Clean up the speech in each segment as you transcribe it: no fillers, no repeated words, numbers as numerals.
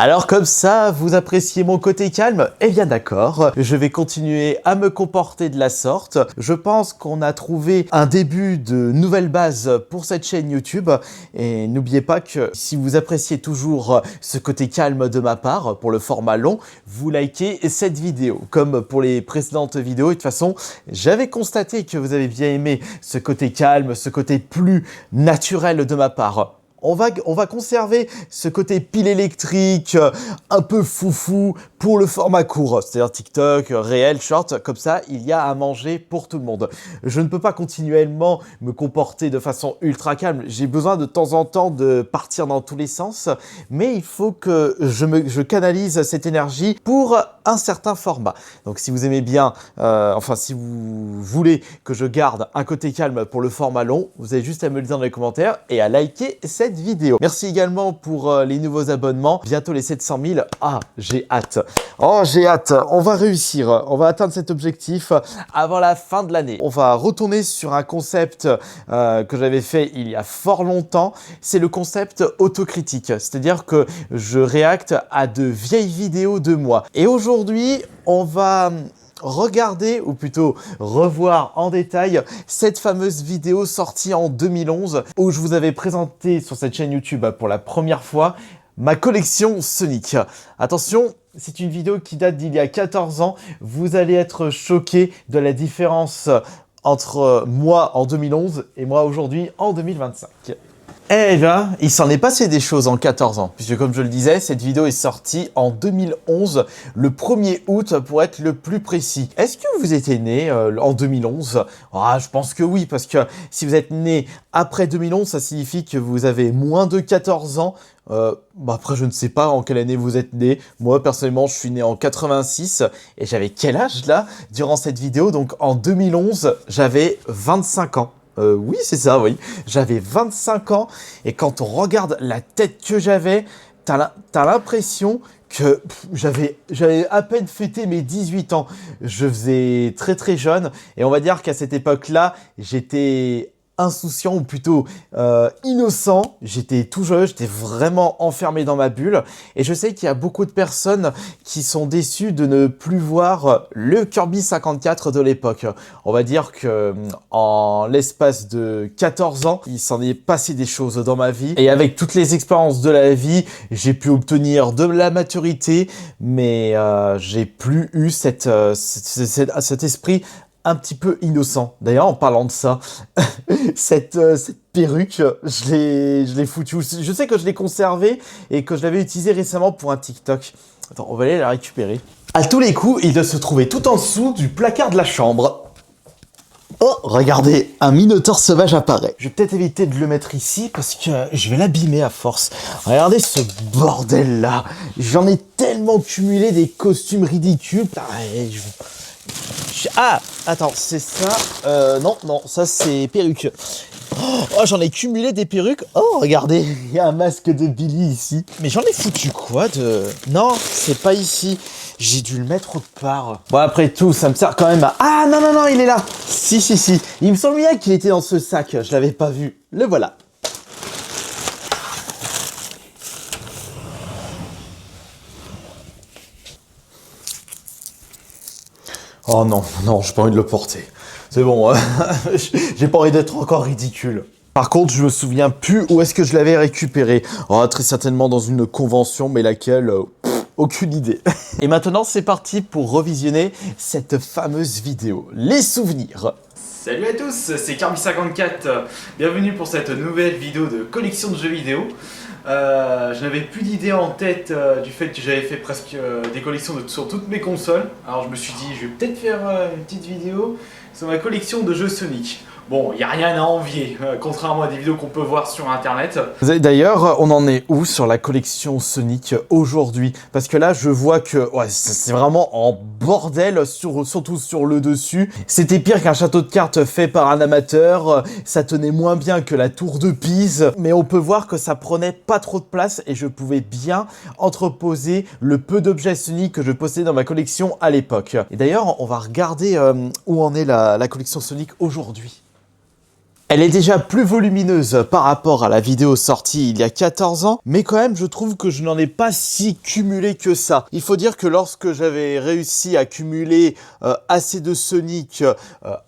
Alors comme ça, vous appréciez mon côté calme? Eh bien d'accord, je vais continuer à me comporter de la sorte. Je pense qu'on a trouvé un début de nouvelle base pour cette chaîne YouTube. Et n'oubliez pas que si vous appréciez toujours ce côté calme de ma part, pour le format long, vous likez cette vidéo. Comme pour les précédentes vidéos, et de toute façon, j'avais constaté que vous avez bien aimé ce côté calme, ce côté plus naturel de ma part. On va conserver ce côté pile électrique, un peu foufou pour le format court, c'est-à-dire TikTok, réel, short, comme ça, il y a à manger pour tout le monde. Je ne peux pas continuellement me comporter de façon ultra calme, j'ai besoin de temps en temps de partir dans tous les sens, mais il faut que je canalise cette énergie pour un certain format. Donc si vous aimez bien, si vous voulez que je garde un côté calme pour le format long, vous avez juste à me le dire dans les commentaires et à liker cette vidéo. Merci également pour les nouveaux abonnements. Bientôt les 700 000. Ah, j'ai hâte. Oh, j'ai hâte. On va réussir. On va atteindre cet objectif avant la fin de l'année. On va retourner sur un concept que j'avais fait il y a fort longtemps. C'est le concept autocritique. C'est-à-dire que je réacte à de vieilles vidéos de moi. Et aujourd'hui, on va regarder, ou plutôt revoir en détail, cette fameuse vidéo sortie en 2011 où je vous avais présenté sur cette chaîne YouTube pour la première fois ma collection Sonic. Attention, c'est une vidéo qui date d'il y a 14 ans. Vous allez être choqués de la différence entre moi en 2011 et moi aujourd'hui en 2025. Eh bien, il s'en est passé des choses en 14 ans, puisque comme je le disais, cette vidéo est sortie en 2011, le 1er août pour être le plus précis. Est-ce que vous étiez né en 2011? Ah, je pense que oui, parce que si vous êtes né après 2011, ça signifie que vous avez moins de 14 ans. Après, je ne sais pas en quelle année vous êtes né. Moi, personnellement, je suis né en 86 et j'avais quel âge là durant cette vidéo? Donc en 2011, j'avais 25 ans. Oui, c'est ça, oui. J'avais 25 ans et quand on regarde la tête que j'avais, t'as l'impression que j'avais à peine fêté mes 18 ans. Je faisais très très jeune et on va dire qu'à cette époque-là, j'étais insouciant ou plutôt innocent. J'étais tout jeune, j'étais vraiment enfermé dans ma bulle et je sais qu'il y a beaucoup de personnes qui sont déçues de ne plus voir le Kirby 54 de l'époque. On va dire que en l'espace de 14 ans, il s'en est passé des choses dans ma vie et avec toutes les expériences de la vie, j'ai pu obtenir de la maturité, mais j'ai plus eu cet esprit un petit peu innocent. D'ailleurs, en parlant de ça, cette perruque, je l'ai foutue. Je sais que je l'ai conservée et que je l'avais utilisée récemment pour un TikTok. Attends, on va aller la récupérer. À tous les coups, il doit se trouver tout en dessous du placard de la chambre. Oh, regardez, un minotaure sauvage apparaît. Je vais peut-être éviter de le mettre ici parce que je vais l'abîmer à force. Regardez ce bordel-là. J'en ai tellement cumulé des costumes ridicules. Ah, attends, c'est ça. Non, ça c'est perruque. Oh, j'en ai cumulé des perruques. Oh, regardez, il y a un masque de Billy ici. Mais j'en ai foutu quoi de... Non, c'est pas ici. J'ai dû le mettre autre part. Bon, après tout, ça me sert quand même à... Ah, non, il est là. Si. Il me semblait bien qu'il était dans ce sac. Je l'avais pas vu. Le voilà. Oh non, j'ai pas envie de le porter. C'est bon, j'ai pas envie d'être encore ridicule. Par contre, je me souviens plus où est-ce que je l'avais récupéré. Oh, très certainement dans une convention, mais laquelle, aucune idée. Et maintenant, c'est parti pour revisionner cette fameuse vidéo. Les souvenirs. Salut à tous, c'est Kirby54. Bienvenue pour cette nouvelle vidéo de collection de jeux vidéo. Je n'avais plus d'idée en tête du fait que j'avais fait presque des collections sur toutes mes consoles. Alors je me suis dit, je vais peut-être faire une petite vidéo sur ma collection de jeux Sonic. Bon, il n'y a rien à envier, contrairement à des vidéos qu'on peut voir sur internet. D'ailleurs, on en est où sur la collection Sonic aujourd'hui? Parce que là, je vois que c'est vraiment en bordel, surtout sur le dessus. C'était pire qu'un château de cartes fait par un amateur, ça tenait moins bien que la tour de Pise, mais on peut voir que ça prenait pas trop de place et je pouvais bien entreposer le peu d'objets Sonic que je possédais dans ma collection à l'époque. Et d'ailleurs, on va regarder où en est la collection Sonic aujourd'hui. Elle est déjà plus volumineuse par rapport à la vidéo sortie il y a 14 ans, mais quand même je trouve que je n'en ai pas si cumulé que ça. Il faut dire que lorsque j'avais réussi à cumuler assez de Sonic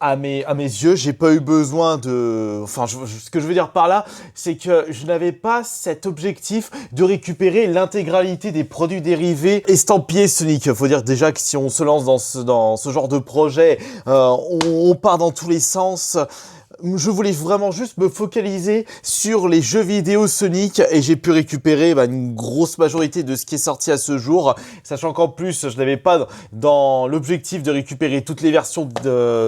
à mes yeux, j'ai pas eu besoin de... Enfin, ce que je veux dire par là, c'est que je n'avais pas cet objectif de récupérer l'intégralité des produits dérivés estampillés Sonic. Il faut dire déjà que si on se lance dans ce genre de projet, on part dans tous les sens. Je voulais vraiment juste me focaliser sur les jeux vidéo Sonic et j'ai pu récupérer une grosse majorité de ce qui est sorti à ce jour, sachant qu'en plus je n'avais pas dans l'objectif de récupérer toutes les versions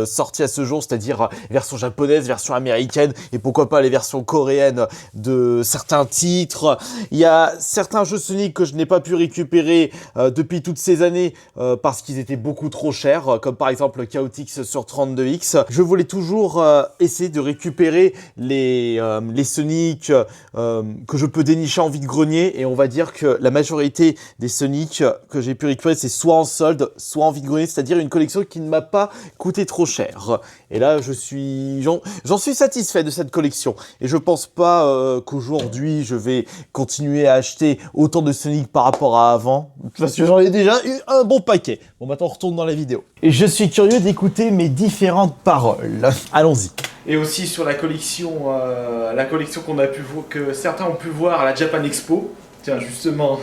sorties à ce jour, c'est-à-dire version japonaise, version américaine et pourquoi pas les versions coréennes de certains titres. Il y a certains jeux Sonic que je n'ai pas pu récupérer depuis toutes ces années parce qu'ils étaient beaucoup trop chers, comme par exemple Chaotix sur 32X. Je voulais toujours essayer de récupérer les Sonic que je peux dénicher en vide-grenier et on va dire que la majorité des Sonic que j'ai pu récupérer c'est soit en solde, soit en vide-grenier, c'est-à-dire une collection qui ne m'a pas coûté trop cher. Et là j'en suis satisfait de cette collection et je pense pas qu'aujourd'hui je vais continuer à acheter autant de Sonic par rapport à avant parce que j'en ai déjà eu un bon paquet. Bon maintenant on retourne dans la vidéo. Et je suis curieux d'écouter mes différentes paroles. Allons-y. Et aussi sur la collection qu'on a pu voir, que certains ont pu voir à la Japan Expo. Tiens, justement,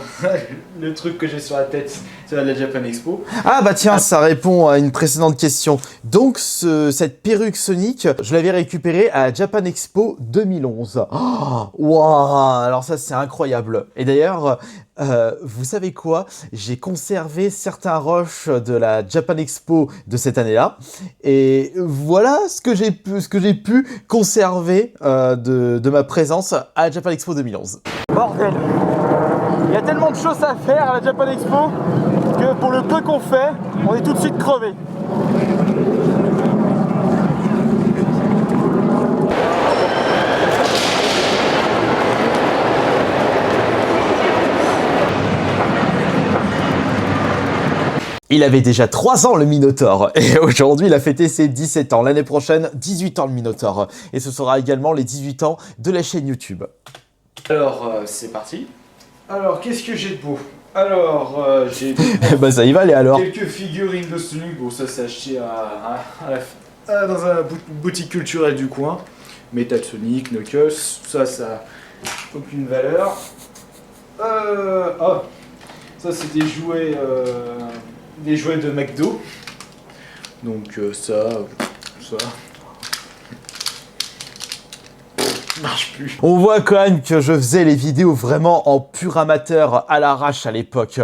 le truc que j'ai sur la tête, c'est la Japan Expo. Ah bah tiens, ça répond à une précédente question. Donc cette perruque Sonic, je l'avais récupérée à la Japan Expo 2011. Oh, wow, alors ça c'est incroyable. Et d'ailleurs, vous savez quoi? J'ai conservé certains rushs de la Japan Expo de cette année-là. Et voilà ce que j'ai pu conserver de ma présence à la Japan Expo 2011. Bordel! Il y a tellement de choses à faire à la Japan Expo que pour le peu qu'on fait, on est tout de suite crevé. Il avait déjà 3 ans le Minotaur et aujourd'hui il a fêté ses 17 ans. L'année prochaine, 18 ans le Minotaur. Et ce sera également les 18 ans de la chaîne YouTube. Alors c'est parti. Alors qu'est-ce que j'ai de beau? Alors j'ai bah ça y va aller alors. quelques figurines de Sonic. Bon ça c'est acheté dans une boutique culturelle du coin. Metal Sonic, Knuckles, ça a aucune valeur. Oh, ça c'est des jouets de McDo. Donc ça. Marche plus. On voit quand même que je faisais les vidéos vraiment en pur amateur à l'arrache à l'époque.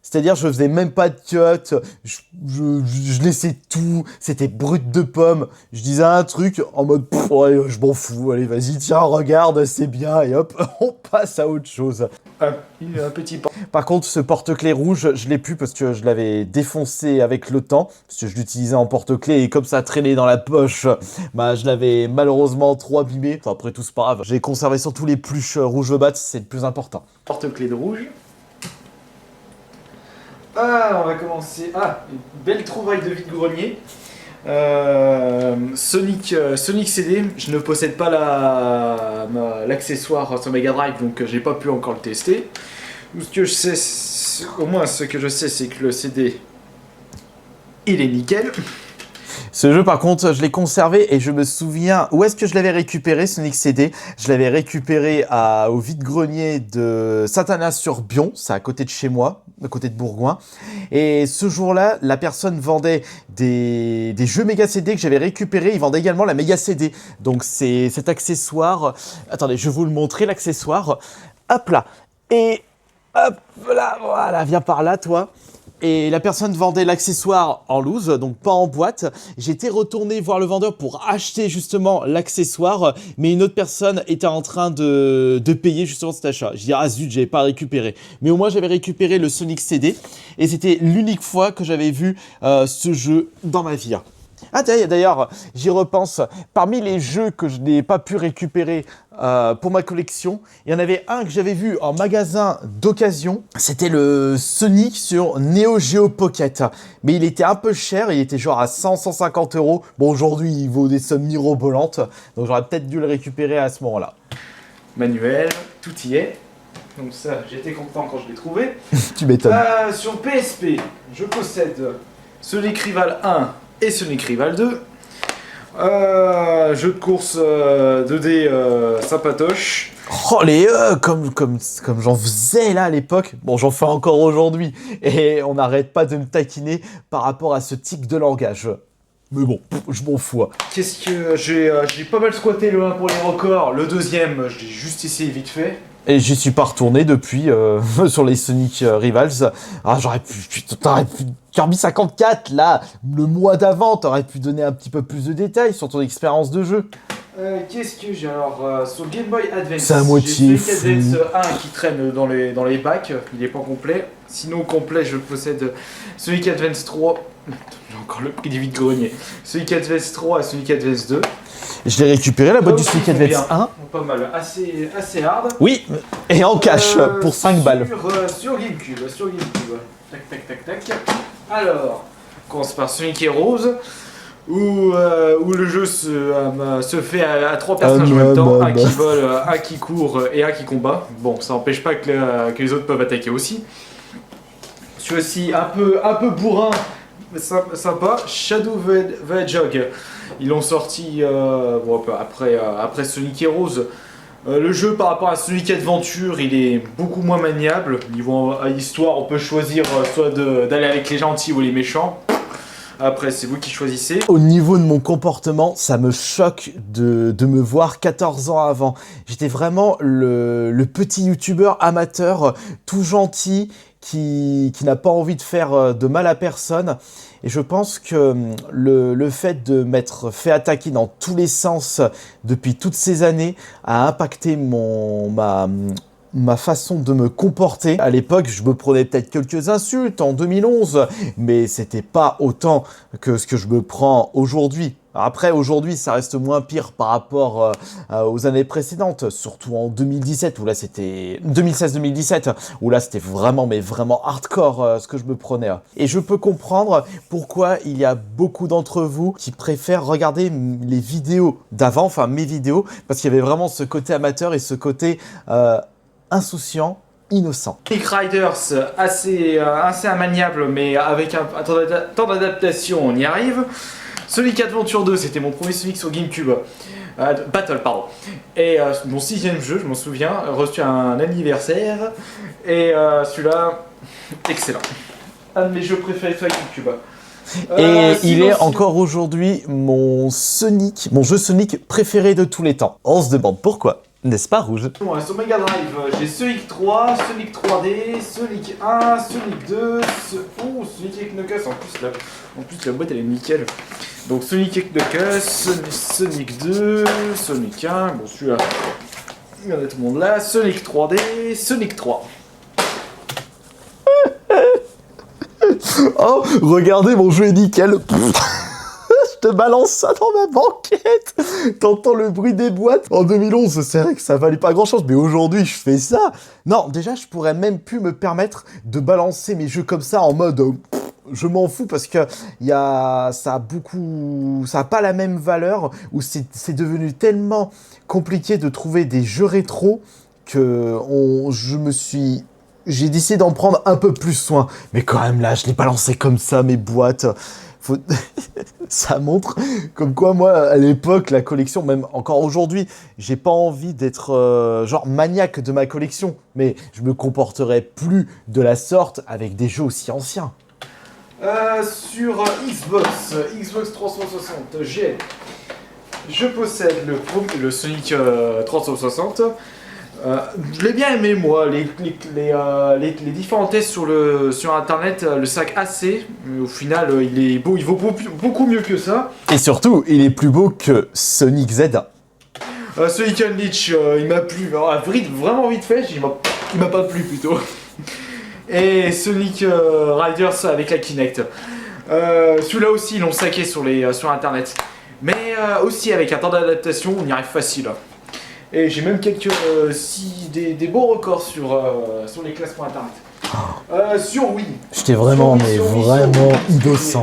C'est-à-dire, je faisais même pas de cut, je laissais tout, c'était brut de pomme. Je disais un truc en mode, ouais, je m'en fous, allez, vas-y, tiens, regarde, c'est bien, et hop, on passe à autre chose. Un petit pas. Par contre, ce porte-clés rouge, je l'ai plus parce que je l'avais défoncé avec le temps, parce que je l'utilisais en porte-clés et comme ça traînait dans la poche, bah, je l'avais malheureusement trop abîmé. Enfin, après tout, c'est pas grave. J'ai conservé surtout les pluches rouges de bat, c'est le plus important. Porte-clés de rouge. Ah, on va commencer. Ah, une belle trouvaille de vide-grenier. Sonic CD, je ne possède pas l'accessoire sur Mega Drive, donc j'ai pas pu encore le tester. Ce que je sais, au moins ce que je sais, c'est que le CD, il est nickel. Ce jeu, par contre, je l'ai conservé et je me souviens où est-ce que je l'avais récupéré, Sonic CD. Je l'avais récupéré au vide-grenier de Saint-Anas-sur-Bion, c'est à côté de chez moi, à côté de Bourgoin. Et ce jour-là, la personne vendait des jeux Mega CD que j'avais récupérés. Il vendait également la Mega CD. Donc c'est cet accessoire. Attendez, je vais vous le montrer, l'accessoire. Hop là. Et hop là, voilà, viens par là, toi. Et la personne vendait l'accessoire en loose, donc pas en boîte. J'étais retourné voir le vendeur pour acheter justement l'accessoire, mais une autre personne était en train de payer justement cet achat. Je dis ah zut, j'avais pas récupéré. Mais au moins j'avais récupéré le Sonic CD et c'était l'unique fois que j'avais vu ce jeu dans ma vie. Ah d'ailleurs, j'y repense. Parmi les jeux que je n'ai pas pu récupérer pour ma collection, il y en avait un que j'avais vu en magasin d'occasion. C'était le Sonic sur Neo Geo Pocket. Mais il était un peu cher, il était genre à 100-150 euros. Bon, aujourd'hui, il vaut des sommes mirobolantes. Donc j'aurais peut-être dû le récupérer à ce moment-là. Manuel, tout y est. Donc ça, j'étais content quand je l'ai trouvé. Tu m'étonnes. Sur PSP, je possède Sonic Rival 1 et Sonic Rival 2. Jeu de course 2D sympatoche. Oh les comme j'en faisais là à l'époque. Bon, j'en fais encore aujourd'hui. Et on n'arrête pas de me taquiner par rapport à ce tic de langage. Mais bon, je m'en fous. Qu'est-ce que j'ai pas mal squatté le 1 pour les records. Le deuxième, je l'ai juste essayé vite fait. Et j'y suis pas retourné depuis sur les Sonic Rivals. Ah, t'aurais pu Kirby 54 là, le mois d'avant, t'aurais pu donner un petit peu plus de détails sur ton expérience de jeu. Qu'est-ce que j'ai alors sur Game Boy Advance? C'est à moitié Sonic Advance 1 qui traîne dans les bacs, il est pas complet. Sinon complet, je possède Sonic Advance 3. J'ai encore le prix du vide-grenier. Sonic Advance 3 et Sonic Advance 2. Je l'ai récupéré, la boîte du Sonic Advance 1. Pas mal, assez hard. Oui, et en cash pour 5 balles. Sur GameCube. Tac. Alors, on commence par Sonic Heroes, où le jeu se fait à 3 personnages en même temps, un qui vole, un qui court et un qui combat. Bon, ça n'empêche pas que les autres peuvent attaquer aussi. Celui-ci un peu bourrin, mais sympa, Shadow the Hedgehog. Ils l'ont sorti après Sonic Heroes. Le jeu par rapport à Sonic Adventure, il est beaucoup moins maniable. Niveau histoire, on peut choisir soit d'aller avec les gentils ou les méchants. Après, c'est vous qui choisissez. Au niveau de mon comportement, ça me choque de me voir 14 ans avant. J'étais vraiment le petit youtubeur amateur, tout gentil, qui n'a pas envie de faire de mal à personne. Et je pense que le fait de m'être fait attaquer dans tous les sens depuis toutes ces années a impacté ma façon de me comporter. À l'époque, je me prenais peut-être quelques insultes en 2011, mais c'était pas autant que ce que je me prends aujourd'hui. Après, aujourd'hui, ça reste moins pire par rapport aux années précédentes, surtout en 2017, où là c'était 2016-2017, où là c'était vraiment, mais vraiment hardcore ce que je me prenais. Et je peux comprendre pourquoi il y a beaucoup d'entre vous qui préfèrent regarder les vidéos d'avant, enfin mes vidéos, parce qu'il y avait vraiment ce côté amateur et ce côté insouciant, innocent. Sonic Riders, assez immaniable, mais avec un temps d'adaptation, on y arrive. Sonic Adventure 2, c'était mon premier Sonic sur GameCube. Battle, pardon. Et mon 6ème jeu, je m'en souviens, reçu un anniversaire. Et celui-là, excellent. Un de mes jeux préférés sur GameCube. Et il est encore aujourd'hui mon jeu Sonic préféré de tous les temps. On se demande pourquoi. N'est-ce pas, Rouge? Sur Mega Drive, j'ai Sonic 3, Sonic 3D, Sonic 1, Sonic 2, Sonic Knuckles, en plus la boîte elle est nickel. Donc Sonic Knuckles, Sonic 2, Sonic 1, bon celui-là, il y en a tout le monde là, Sonic 3D, Sonic 3. Oh, regardez, mon jeu est nickel. Je te balance ça dans ma banquette. T'entends le bruit des boîtes. En 2011, c'est vrai que ça valait pas grand chose, mais aujourd'hui, je fais ça. Non, déjà, je pourrais même plus me permettre de balancer mes jeux comme ça en mode je m'en fous, parce que ça a pas la même valeur, où c'est devenu tellement compliqué de trouver des jeux rétro que j'ai décidé d'en prendre un peu plus soin. Mais quand même là, je l'ai balancé comme ça, mes boîtes. Ça montre comme quoi, moi, à l'époque, la collection, même encore aujourd'hui, j'ai pas envie d'être genre maniaque de ma collection, mais je me comporterai plus de la sorte avec des jeux aussi anciens. Sur Xbox 360, je possède le Sonic 360. Je l'ai bien aimé, moi, les différents tests sur internet, le sac AC, mais au final il vaut beaucoup mieux que ça. Et surtout, il est plus beau que Sonic Z. Sonic Unleashed, il m'a plu, vraiment vite fait, il m'a pas plu plutôt. Et Sonic Riders avec la Kinect. Celui-là aussi, ils l'ont saqué sur internet. Mais aussi avec un temps d'adaptation, on y arrive facile. Et j'ai même des beaux records sur les classements internet. Sur Wii. J'étais vraiment, mais vraiment innocent.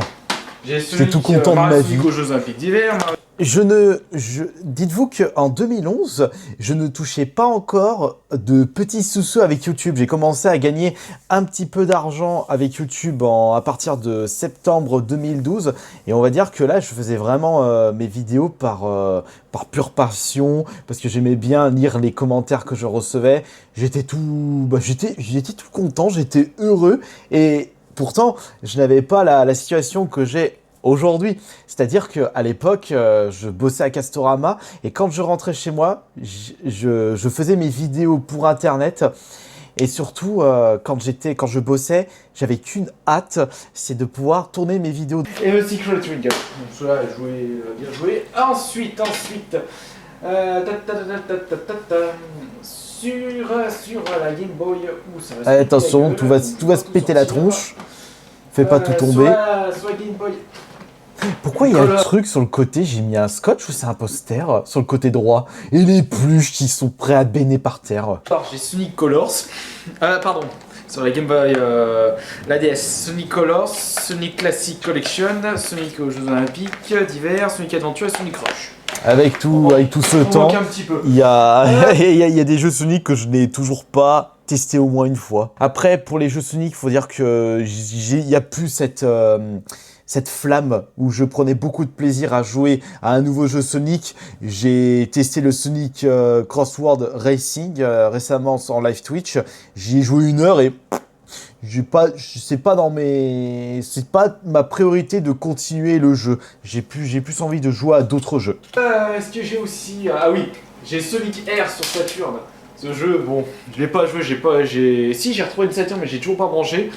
J'étais tout content de ma vie. Aux Jeux Olympiques d'hiver. Dites-vous qu'en 2011, je ne touchais pas encore de petits sous-sous avec YouTube. J'ai commencé à gagner un petit peu d'argent avec YouTube à partir de septembre 2012. Et on va dire que là, je faisais vraiment mes vidéos par pure passion, parce que j'aimais bien lire les commentaires que je recevais. J'étais tout content, j'étais heureux. Et pourtant, je n'avais pas la situation que j'ai aujourd'hui. C'est-à-dire qu'à l'époque, je bossais à Castorama et quand je rentrais chez moi, je faisais mes vidéos pour Internet. Et surtout, quand je bossais, j'avais qu'une hâte, c'est de pouvoir tourner mes vidéos. Et le Secret Twinkle. Donc cela, bien joué. Ensuite, sur la Game Boy, où ça va attention, tout va se péter la tronche. Fais pas tout tomber. Sur la Game Boy. Pourquoi il y a un truc sur le côté, j'ai mis un scotch ou c'est un poster sur le côté droit? Et les pluches qui sont prêts à baigner par terre. Alors j'ai Sonic Colors, pardon, sur la Game Boy, la DS, Sonic Colors, Sonic Classic Collection, Sonic aux Jeux Olympiques d'hiver, Sonic Adventure et Sonic Rush. Avec tout ce temps, il y a des jeux Sonic que je n'ai toujours pas testé au moins une fois. Après, pour les jeux Sonic, il faut dire que il n'y a plus cette flamme où je prenais beaucoup de plaisir à jouer à un nouveau jeu Sonic. J'ai testé le Sonic Crossword Racing récemment en live Twitch. J'y ai joué 1 heure et c'est pas ma priorité de continuer le jeu. J'ai plus envie de jouer à d'autres jeux. Est-ce que j'ai aussi... Ah oui, j'ai Sonic Air sur Saturn. Ce jeu, bon, je l'ai pas joué, Si, j'ai retrouvé une Saturn, mais j'ai toujours pas branché.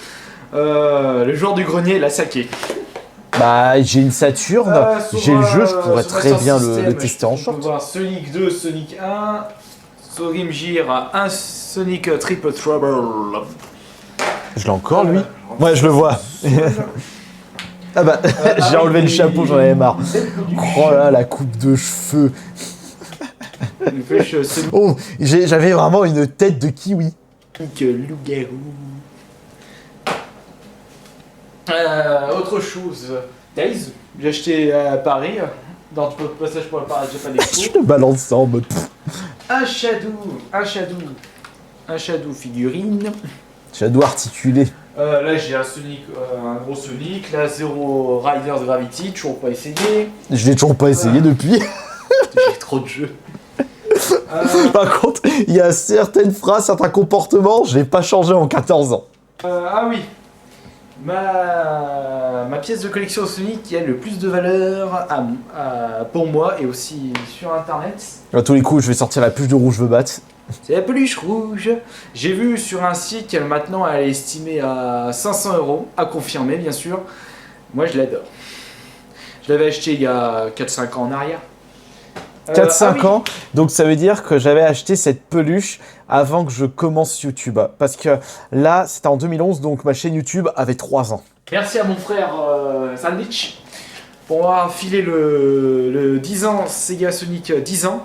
Le joueur du grenier l'a saqué. Bah, j'ai une Saturn, j'ai le jeu, je pourrais très bien le tester en short. On va voir Sonic 2, Sonic 1, sur Game Gear, un Sonic Triple Trouble. Je l'ai encore, lui. Ouais, je le vois. Ah bah, j'ai enlevé le chapeau, j'en avais marre. Oh là, la coupe de cheveux. Oh, j'avais vraiment une tête de kiwi. Sonic loup-garou. Autre chose, Days, j'ai acheté à Paris, dans le passage pour le Paris Japan Expo. Je te balance ça en mode... Un Shadow figurine. Shadow articulé. Là j'ai un gros Sonic, là Zero Riders Gravity, toujours pas essayé. Je l'ai toujours pas essayé depuis. J'ai trop de jeux. Par contre, il y a certaines phrases, certains comportements, j'ai pas changé en 14 ans. Ah oui. Ma pièce de collection Sonic qui a le plus de valeur pour moi et aussi sur internet. À tous les coups, je vais sortir la peluche de rouge, je veux battre. C'est la peluche rouge. J'ai vu sur un site qu'elle maintenant elle est estimée à 500 €, à confirmer bien sûr. Moi je l'adore. Je l'avais acheté il y a 4-5 ans en arrière. 4-5 ans, donc ça veut dire que j'avais acheté cette peluche avant que je commence YouTube. Parce que là, c'était en 2011, donc ma chaîne YouTube avait 3 ans. Merci à mon frère Sandwich pour avoir filé le 10 ans Sega Sonic 10 ans.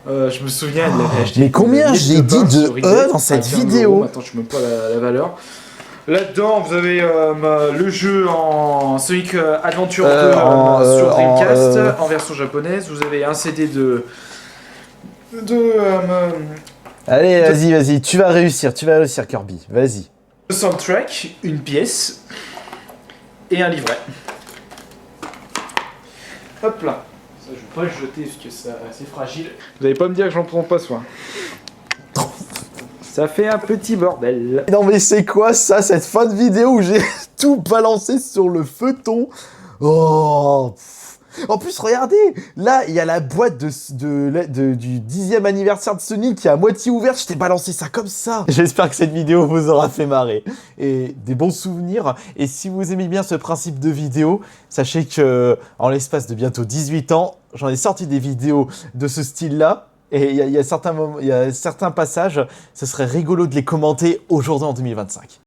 Je me souviens, elle l'avait acheté. Mais combien j'ai dit de dans cette vidéo? Attends, je ne me pas la valeur. Là-dedans, vous avez le jeu en Sonic Adventure 2 sur Dreamcast en version japonaise. Vous avez un CD Allez, vas-y, tu vas réussir Kirby, vas-y. Le soundtrack, une pièce et un livret. Hop là. Ça, je vais pas le jeter parce que c'est fragile. Vous allez pas me dire que j'en prends pas soin. Ça fait un petit bordel. Non mais c'est quoi ça, cette fin de vidéo où j'ai tout balancé sur le feuilleton? Oh. En plus, regardez, là, il y a la boîte du 10e anniversaire de Sonic qui est à moitié ouverte. Je t'ai balancé ça comme ça. J'espère que cette vidéo vous aura fait marrer. Et des bons souvenirs. Et si vous aimez bien ce principe de vidéo, sachez que en l'espace de bientôt 18 ans, j'en ai sorti des vidéos de ce style-là. Et il y a certains passages, ce serait rigolo de les commenter aujourd'hui en 2025.